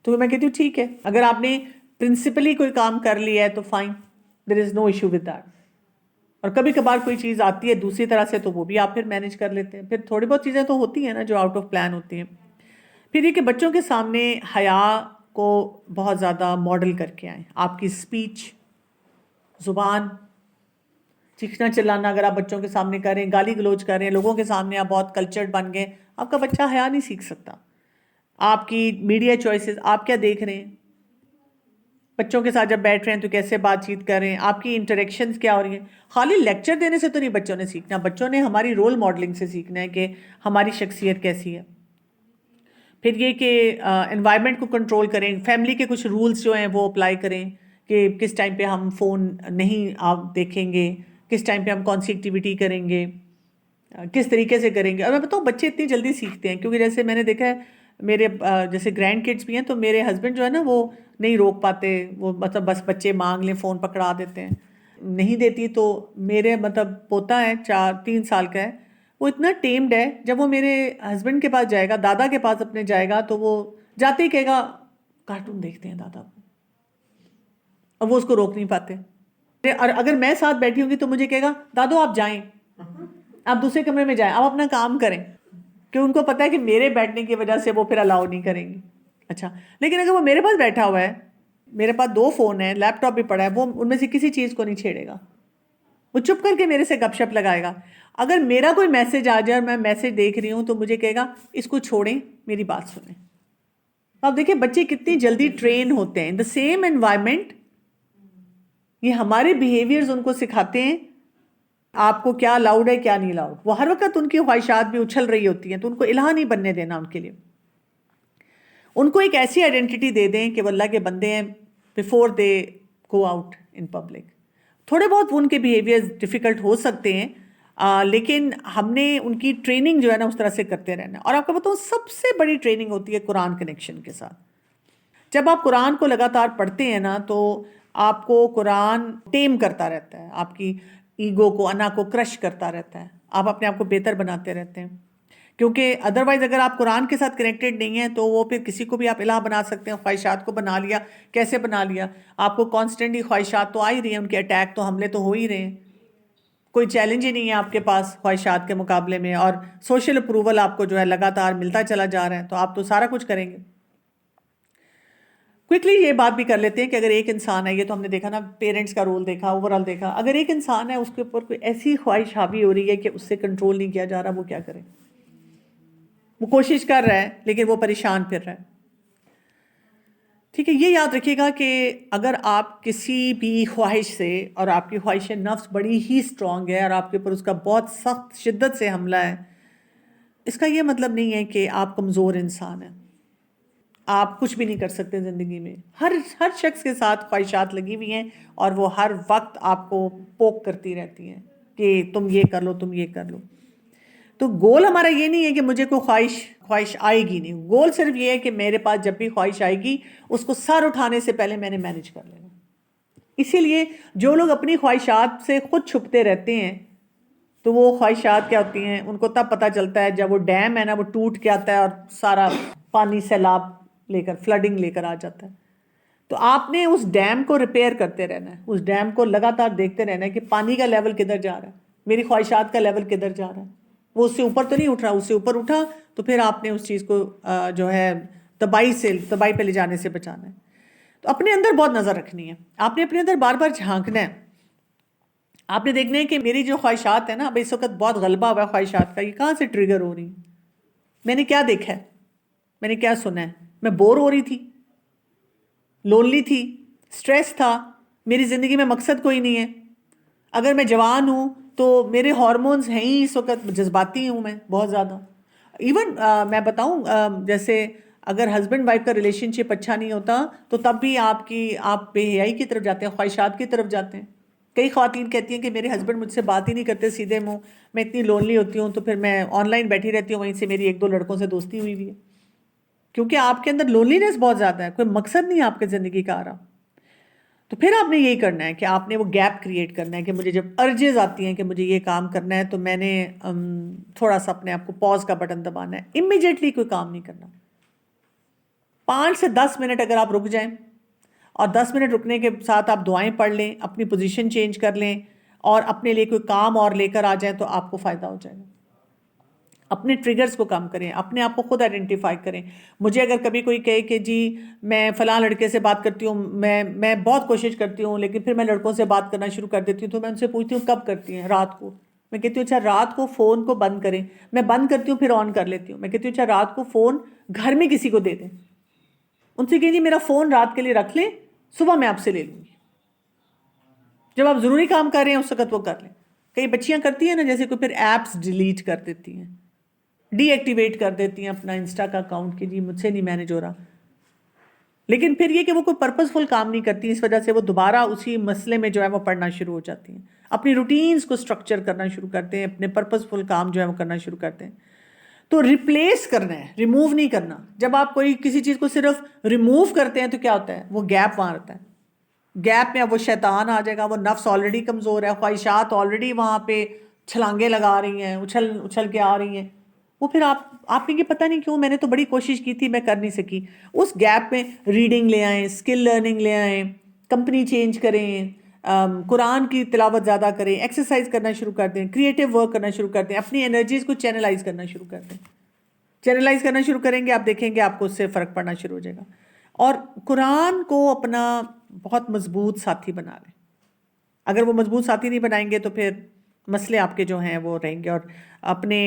تو میں کہتی ہوں ٹھیک ہے, اگر آپ نے پرنسپلی کوئی کام کر لیا ہے تو fine, there is no issue with that. اور کبھی کبھار کوئی چیز آتی ہے دوسری طرح سے تو وہ بھی آپ پھر مینیج کر لیتے ہیں. پھر تھوڑی بہت چیزیں تو ہوتی ہیں نا جو آؤٹ آف پلان ہوتی ہیں. پھر یہ کہ بچوں کے سامنے حیا کو بہت زیادہ ماڈل کر کے آئیں. آپ کی اسپیچ, زبان, چیخنا چلانا اگر آپ بچوں کے سامنے کریں, گالی گلوچ کریں, لوگوں کے سامنے آپ بہت کلچرڈ بن گئے, آپ کا بچہ حیا نہیں سیکھ سکتا. آپ کی میڈیا چوائسیز, آپ کیا دیکھ رہے ہیں, بچوں کے ساتھ جب بیٹھ رہے ہیں تو کیسے بات چیت کر رہے ہیں, آپ کی انٹریکشنز کیا ہو رہی ہیں. خالی لیکچر دینے سے تو نہیں بچوں نے سیکھنا, بچوں نے ہماری رول ماڈلنگ سے سیکھنا ہے کہ ہماری شخصیت کیسی ہے. پھر یہ کہ انوائرمنٹ کو کنٹرول کریں, فیملی کے کچھ رولز جو ہیں وہ اپلائی کریں کہ کس ٹائم پہ ہم فون نہیں آپ دیکھیں گے, کس ٹائم پہ ہم کون سی ایکٹیویٹی کریں گے, کس طریقے سے کریں گے. اور میں بتاؤں بچے اتنی جلدی سیکھتے ہیں, کیونکہ جیسے میں نے دیکھا ہے میرے جیسے گرینڈ کڈس بھی ہیں, تو میرے ہسبینڈ جو ہے نا وہ نہیں روک پاتے, وہ مطلب بس بچے مانگ لیں فون پکڑا دیتے ہیں. نہیں دیتی تو میرے مطلب پوتا ہے 3 سال کا ہے, وہ اتنا ٹیمڈ ہے, جب وہ میرے ہسبینڈ کے پاس جائے گا, دادا کے پاس اپنے جائے گا, تو وہ جاتے ہی کہے گا کارٹون دیکھتے ہیں دادا کو, اور وہ اس کو روک نہیں پاتے. اور اگر میں ساتھ بیٹھی ہوں گی تو مجھے کہے گا دادو آپ جائیں, آپ دوسرے کمرے میں جائیں, آپ اپنا کام کریں, کہ ان کو پتہ ہے کہ میرے بیٹھنے کی وجہ سے وہ پھر الاؤ نہیں کریں گی. اچھا, لیکن اگر وہ میرے پاس بیٹھا ہوا ہے, میرے پاس 2 فون ہیں, لیپ ٹاپ بھی پڑا ہے, وہ ان میں سے کسی چیز کو نہیں چھیڑے گا, وہ چپ کر کے میرے سے گپ شپ لگائے گا. اگر میرا کوئی میسج آ جائے اور میں میسج دیکھ رہی ہوں تو مجھے کہے گا اس کو چھوڑیں, میری بات سنیں. اب دیکھیں بچے کتنی جلدی ٹرین ہوتے ہیں. ان دا سیم انوائرمنٹ یہ ہمارے بیہیویئرز ان کو سکھاتے ہیں آپ کو کیا لاؤڈ ہے کیا نہیں لاؤڈ. وہ ہر وقت ان کی خواہشات بھی اچھل رہی ہوتی ہیں, تو ان کو الہ نہیں بننے دینا ان کے لیے. ان کو ایک ایسی آئیڈینٹی دے دیں کہ وہ اللہ کے بندے ہیں before they go out in public. تھوڑے بہت ان کے بیہیویئر ڈیفیکلٹ ہو سکتے ہیں, لیکن ہم نے ان کی ٹریننگ جو ہے نا اس طرح سے کرتے رہنا. اور آپ کو بتاؤں سب سے بڑی ٹریننگ ہوتی ہے قرآن کنیکشن کے ساتھ. جب آپ قرآن کو لگاتار پڑھتے ہیں نا تو آپ کو قرآن ٹیم کرتا رہتا ہے, آپ کی ایگو کو, انا کو کرش کرتا رہتا ہے, آپ اپنے آپ کو بہتر بناتے رہتے ہیں. کیونکہ ادروائز اگر آپ قرآن کے ساتھ کنیکٹڈ نہیں ہیں تو وہ پھر کسی کو بھی آپ الہ بنا سکتے ہیں. خواہشات کو بنا لیا, کیسے بنا لیا؟ آپ کو کانسٹنٹلی خواہشات تو آ ہی رہی ہیں, ان کے اٹیک تو حملے تو ہو ہی رہے ہیں. کوئی چیلنج ہی نہیں ہے آپ کے پاس خواہشات کے مقابلے میں, اور سوشل اپروول آپ کو جو ہے لگاتار ملتا چلا جا رہا ہے, تو آپ تو سارا کچھ کریں گے. کوئکلی یہ بات بھی کر لیتے ہیں کہ اگر ایک انسان ہے, یہ تو ہم نے دیکھا نا, پیرنٹس کا رول دیکھا, اوور آل دیکھا, اگر ایک انسان ہے اس کے اوپر کوئی ایسی خواہش حاوی ہو رہی ہے کہ اس سے کنٹرول نہیں کیا جا رہا, وہ کیا کرے؟ وہ کوشش کر رہا ہے لیکن وہ پریشان پھر رہا ہے. ٹھیک ہے, یہ یاد رکھیے گا کہ اگر آپ کسی بھی خواہش سے, اور آپ کی خواہش نفس بڑی ہی اسٹرانگ ہے اور آپ کے اوپر اس کا بہت سخت شدت سے حملہ ہے, اس کا یہ مطلب نہیں ہے کہ آپ کمزور انسان ہیں, آپ کچھ بھی نہیں کر سکتے زندگی میں. ہر شخص کے ساتھ خواہشات لگی ہوئی ہیں اور وہ ہر وقت آپ کو پوک کرتی رہتی ہیں کہ تم یہ کر لو, تم یہ کر لو. تو گول ہمارا یہ نہیں ہے کہ مجھے کوئی خواہش آئے گی نہیں. گول صرف یہ ہے کہ میرے پاس جب بھی خواہش آئے گی اس کو سر اٹھانے سے پہلے میں نے مینیج کر لینا. اسی لیے جو لوگ اپنی خواہشات سے خود چھپتے رہتے ہیں تو وہ خواہشات کیا ہوتی ہیں ان کو تب پتہ چلتا ہے جب وہ ڈیم ہے نا وہ ٹوٹ کے آتا ہے اور سارا پانی سیلاب لے کر, فلڈنگ لے کر آ جاتا ہے. تو آپ نے اس ڈیم کو ریپیئر کرتے رہنا ہے, اس ڈیم کو لگاتار دیکھتے رہنا ہے کہ پانی کا لیول کدھر جا رہا ہے, میری خواہشات کا لیول کدھر جا رہا ہے. وہ اس سے اوپر تو نہیں اٹھ رہا, اس سے اوپر اٹھا تو پھر آپ نے اس چیز کو جو ہے تباہی پہ لے جانے سے بچانا ہے. تو اپنے اندر بہت نظر رکھنی ہے, آپ نے اپنے اندر بار بار جھانکنا ہے. آپ نے دیکھنا ہے کہ میری جو خواہشات ہیں نا, اب اس وقت بہت غلبہ ہوا ہے خواہشات کا, یہ کہاں سے ٹریگر ہو رہی ہیں, میں نے کیا دیکھا ہے, میں نے کیا سنا ہے, میں بور ہو رہی تھی, لونلی تھی, سٹریس تھا, میری زندگی میں مقصد کوئی نہیں ہے. اگر میں جوان ہوں تو میرے ہارمونز ہیں ہی اس وقت, جذباتی ہوں میں بہت زیادہ. ایون میں بتاؤں, جیسے اگر ہسبینڈ وائف کا ریلیشن شپ اچھا نہیں ہوتا تو تب بھی آپ بے حیائی کی طرف جاتے ہیں, خواہشات کی طرف جاتے ہیں. کئی خواتین کہتی ہیں کہ میرے ہسبینڈ مجھ سے بات ہی نہیں کرتے سیدھے منہ, میں اتنی لونلی ہوتی ہوں تو پھر میں آن لائن بیٹھی رہتی ہوں, وہیں سے میری 1-2 لڑکوں سے دوستی ہوئی ہے. کیونکہ آپ کے اندر لونلینس بہت زیادہ ہے, کوئی مقصد نہیں آپ کے زندگی کا آ رہا. تو پھر آپ نے یہی کرنا ہے کہ آپ نے وہ گیپ کریٹ کرنا ہے کہ مجھے جب ارجز آتی ہیں کہ مجھے یہ کام کرنا ہے تو میں نے تھوڑا سا اپنے آپ کو پاز کا بٹن دبانا ہے. امیجیٹلی کوئی کام نہیں کرنا. 5 سے 10 منٹ اگر آپ رک جائیں, اور 10 منٹ رکنے کے ساتھ آپ دعائیں پڑھ لیں, اپنی پوزیشن چینج کر لیں, اور اپنے لیے کوئی کام اور لے کر آ جائیں تو آپ کو فائدہ ہو جائے گا. اپنے ٹریگرز کو کم کریں, اپنے آپ کو خود آئیڈینٹیفائی کریں. مجھے اگر کبھی کوئی کہے کہ جی میں فلاں لڑکے سے بات کرتی ہوں, میں بہت کوشش کرتی ہوں لیکن پھر میں لڑکوں سے بات کرنا شروع کر دیتی ہوں, تو میں ان سے پوچھتی ہوں کب کرتی ہیں؟ رات کو. میں کہتی ہوں اچھا رات کو فون کو بند کریں. میں بند کرتی ہوں پھر آن کر لیتی ہوں. میں کہتی ہوں اچھا رات کو فون گھر میں کسی کو دے دیں. ان سے کہیں جی میرا فون رات کے لیے رکھ لیں, صبح میں آپ سے لے لوں گی. جب آپ ضروری کام کر رہے ہیں اس وقت وہ کر لیں. کئی بچیاں کرتی ہیں نا, جیسے کوئی پھر ایپس ڈیلیٹ کر دیتی ہیں, ڈی ایکٹیویٹ کر دیتی ہیں اپنا انسٹا کا اکاؤنٹ کہ جی مجھ سے نہیں مینیج ہو رہا. لیکن پھر یہ کہ وہ کوئی پرپز فل کام نہیں کرتی, اس وجہ سے وہ دوبارہ اسی مسئلے میں جو ہے وہ پڑھنا شروع ہو جاتی ہیں. اپنی روٹینز کو سٹرکچر کرنا شروع کرتے ہیں, اپنے پرپز فل کام جو ہے وہ کرنا شروع کرتے ہیں. تو ریپلیس کرنا ہے, ریموو نہیں کرنا. جب آپ کوئی کسی چیز کو صرف ریموو کرتے ہیں تو کیا ہوتا ہے, وہ گیپ وہاں رہتا ہے. گیپ میں اب وہ شیطان آ جائے گا, وہ نفس آلریڈی کمزور ہے, خواہشات آلریڈی وہاں پہ چھلانگے لگا رہی ہیں, اچھل کے آ رہی ہیں. وہ پھر آپ کو یہ پتہ نہیں کیوں, میں نے تو بڑی کوشش کی تھی, میں کر نہیں سکی. اس گیپ میں ریڈنگ لے آئیں, اسکل لرننگ لے آئیں, کمپنی چینج کریں, قرآن کی تلاوت زیادہ کریں, ایکسرسائز کرنا شروع کر دیں, کریٹیو ورک کرنا شروع کر دیں, اپنی انرجیز کو چینلائز کرنا شروع کر دیں. چینلائز کرنا شروع کریں گے, آپ دیکھیں گے آپ کو اس سے فرق پڑنا شروع ہو جائے گا. اور قرآن کو اپنا بہت مضبوط ساتھی بنا لیں. اگر وہ مضبوط ساتھی نہیں بنائیں گے تو پھر مسئلے آپ کے جو ہیں وہ رہیں گے. اور اپنے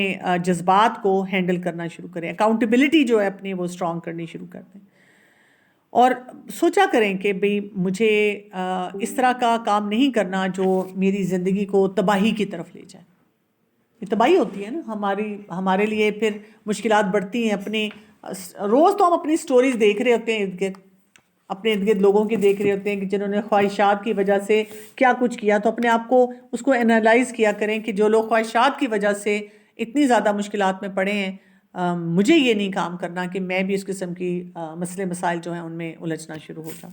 جذبات کو ہینڈل کرنا شروع کریں, اکاؤنٹیبلٹی جو ہے اپنی وہ اسٹرانگ کرنی شروع کر دیں. اور سوچا کریں کہ بھئی مجھے اس طرح کا کام نہیں کرنا جو میری زندگی کو تباہی کی طرف لے جائے. یہ تباہی ہوتی ہے نا ہمارے لیے، پھر مشکلات بڑھتی ہیں. روز تو ہم اپنی سٹوریز دیکھ رہے ہوتے ہیں ارد گرد، اپنے ارد گرد لوگوں کی دیکھ رہے ہوتے ہیں کہ جنہوں نے خواہشات کی وجہ سے کیا کچھ کیا. تو اپنے آپ کو اس کو انالائز کیا کریں کہ جو لوگ خواہشات کی وجہ سے اتنی زیادہ مشکلات میں پڑے ہیں، مجھے یہ نہیں کام کرنا کہ میں بھی اس قسم کی مسئلے مسائل جو ہیں ان میں الجھنا شروع ہو جاؤں.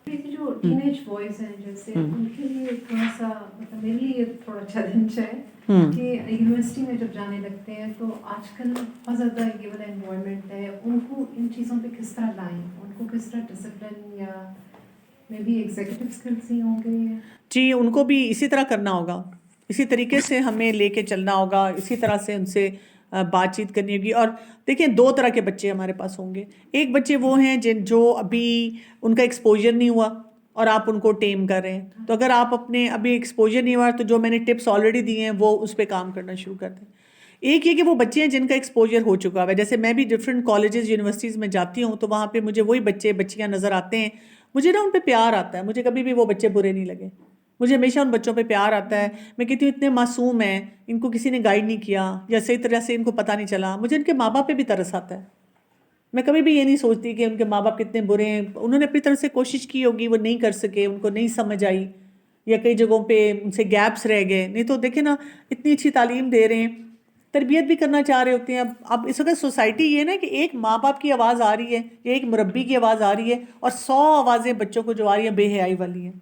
جو ٹین ایج بوائز ہیں جیسے ان کے لیے تھوڑا سا مطلب میرے لیے تھوڑا چیلنج ہے کہ یونیورسٹی میں جب جانے لگتے ہیں تو آج کل بہت زیادہ یہ والا انوائرمنٹ ہے، ان کو ان چیزوں پہ کس طرح لائیں، ان کو کس طرح ڈسپلن یا میں بھی ایگزیکٹو اسکلس ہی ہوں گے. جی ان کو بھی اسی طرح کرنا ہوگا، اسی طریقے سے ہمیں لے کے چلنا ہوگا، اسی طرح سے ان سے بات چیت کرنی ہوگی. اور دیکھیں 2 طرح کے بچے ہمارے پاس ہوں گے. ایک بچے وہ ہیں جو ابھی ان کا ایکسپوجر نہیں ہوا اور آپ ان کو ٹیم کر رہے ہیں. تو اگر آپ اپنے ابھی ایکسپوجر نہیں ہوا تو جو میں نے ٹپس آلریڈی دیے ہیں وہ اس پہ کام کرنا شروع کر دیں. ایک یہ کہ وہ بچے ہیں جن کا ایکسپوجر ہو چکا ہے. جیسے میں بھی ڈفرینٹ کالجز یونیورسٹیز میں جاتی ہوں تو وہاں پہ مجھے وہی بچیاں نظر آتے ہیں. مجھے نا ان پہ پیار آتا ہے، مجھے کبھی بھی وہ بچے برے نہیں لگے. مجھے ہمیشہ ان بچوں پہ پیار آتا ہے. میں کہتی ہوں اتنے معصوم ہیں، ان کو کسی نے گائیڈ نہیں کیا یا صحیح طرح سے ان کو پتہ نہیں چلا. مجھے ان کے ماں باپ پہ بھی ترس آتا ہے. میں کبھی بھی یہ نہیں سوچتی کہ ان کے ماں باپ کتنے برے ہیں. انہوں نے اپنی طرف سے کوشش کی ہوگی، وہ نہیں کر سکے، ان کو نہیں سمجھ آئی، یا کئی جگہوں پہ ان سے گیپس رہ گئے. نہیں تو دیکھیں نا اتنی اچھی تعلیم دے رہے ہیں، تربیت بھی کرنا چاہ رہے ہوتے ہیں. اب اس وقت سوسائٹی یہ نا کہ ایک ماں باپ کی آواز آ رہی ہے یا ایک مربی کی آواز آ رہی ہے اور 100 آوازیں بچوں کو جو آ رہی ہیں بے حیائی والی ہیں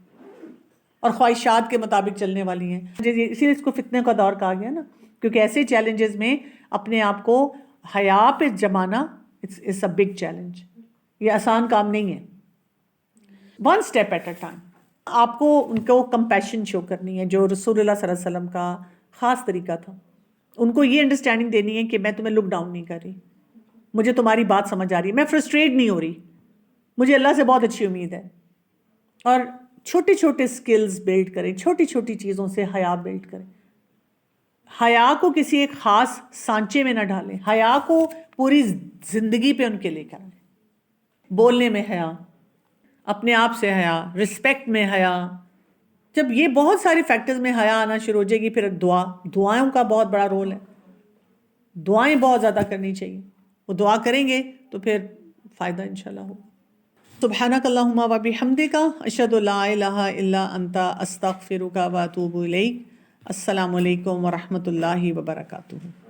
اور خواہشات کے مطابق چلنے والی ہیں. اسی لیے اس کو فتنے کا دور کہا گیا نا، کیونکہ ایسے چیلنجز میں اپنے آپ کو حیا پہ جمانا اٹس اے بگ چیلنج. یہ آسان کام نہیں ہے. 1 اسٹیپ ایٹ اے ٹائم. آپ کو ان کو کمپیشن شو کرنی ہے جو رسول اللہ صلی اللہ علیہ وسلم کا خاص طریقہ تھا. ان کو یہ انڈرسٹینڈنگ دینی ہے کہ میں تمہیں لک ڈاؤن نہیں کر رہی، مجھے تمہاری بات سمجھ آ رہی ہے، میں فرسٹریٹ نہیں ہو رہی، مجھے اللہ سے بہت اچھی امید ہے. اور چھوٹے چھوٹے سکلز بلڈ کریں، چھوٹی چھوٹی چیزوں سے حیا بلڈ کریں. حیا کو کسی ایک خاص سانچے میں نہ ڈالیں، حیا کو پوری زندگی پہ ان کے لے کر آئیں. بولنے میں حیا، اپنے آپ سے حیا، رسپیکٹ میں حیا. جب یہ بہت سارے فیکٹرز میں حیا آنا شروع ہو جائے گی، پھر دعاؤں کا بہت بڑا رول ہے. دعائیں بہت زیادہ کرنی چاہیے. وہ دعا کریں گے تو پھر فائدہ انشاءاللہ ہوگا. سبحانک اللہم و بحمدک، اشہد لا الہ الا انت، استغفرک و اتوب الیک. السلام علیکم ورحمۃ اللہ وبرکاتہ.